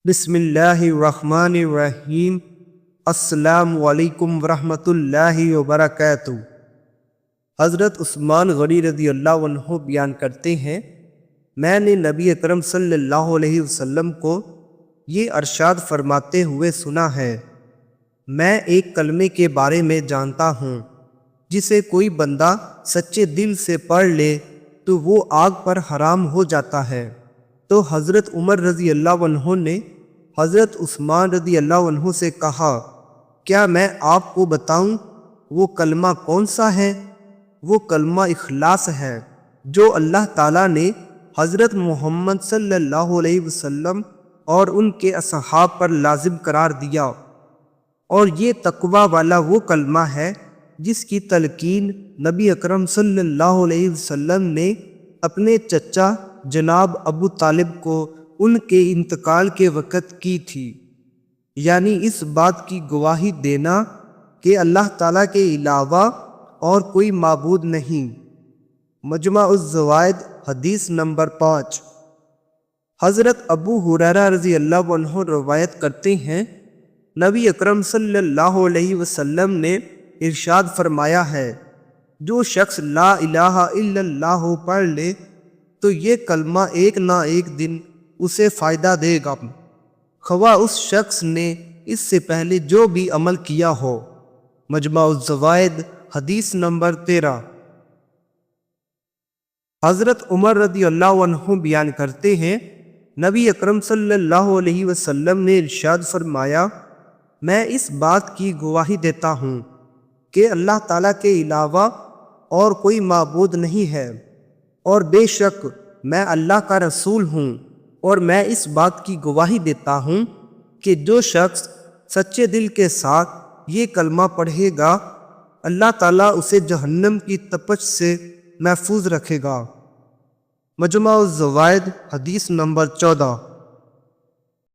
بسم اللہ الرحمن الرحیم۔ السلام علیکم ورحمۃ اللہ وبرکاتہ۔ حضرت عثمان غنی رضی اللہ عنہ بیان کرتے ہیں، میں نے نبی اکرم صلی اللہ علیہ وسلم کو یہ ارشاد فرماتے ہوئے سنا ہے، میں ایک کلمے کے بارے میں جانتا ہوں، جسے کوئی بندہ سچے دل سے پڑھ لے تو وہ آگ پر حرام ہو جاتا ہے۔ تو حضرت عمر رضی اللہ عنہ نے حضرت عثمان رضی اللہ عنہ سے کہا، کیا میں آپ کو بتاؤں وہ کلمہ کون سا ہے؟ وہ کلمہ اخلاص ہے، جو اللہ تعالیٰ نے حضرت محمد صلی اللہ علیہ وسلم اور ان کے اصحاب پر لازم قرار دیا، اور یہ تقوی والا وہ کلمہ ہے جس کی تلقین نبی اکرم صلی اللہ علیہ وسلم نے اپنے چچا جناب ابو طالب کو ان کے انتقال کے وقت کی تھی، یعنی اس بات کی گواہی دینا کہ اللہ تعالیٰ کے علاوہ اور کوئی معبود نہیں۔ مجمع الزوائد حدیث نمبر 5۔ حضرت ابو ہریرہ رضی اللہ عنہ روایت کرتے ہیں، نبی اکرم صلی اللہ علیہ وسلم نے ارشاد فرمایا ہے، جو شخص لا الہ الا اللہ پڑھ لے تو یہ کلمہ ایک نہ ایک دن اسے فائدہ دے گا، خواہ اس شخص نے اس سے پہلے جو بھی عمل کیا ہو۔ مجمع الزوائد حدیث نمبر 13۔ حضرت عمر رضی اللہ عنہ بیان کرتے ہیں، نبی اکرم صلی اللہ علیہ وسلم نے ارشاد فرمایا، میں اس بات کی گواہی دیتا ہوں کہ اللہ تعالیٰ کے علاوہ اور کوئی معبود نہیں ہے، اور بے شک میں اللہ کا رسول ہوں، اور میں اس بات کی گواہی دیتا ہوں کہ جو شخص سچے دل کے ساتھ یہ کلمہ پڑھے گا، اللہ تعالیٰ اسے جہنم کی تپش سے محفوظ رکھے گا۔ مجمع الزوائد حدیث نمبر 14۔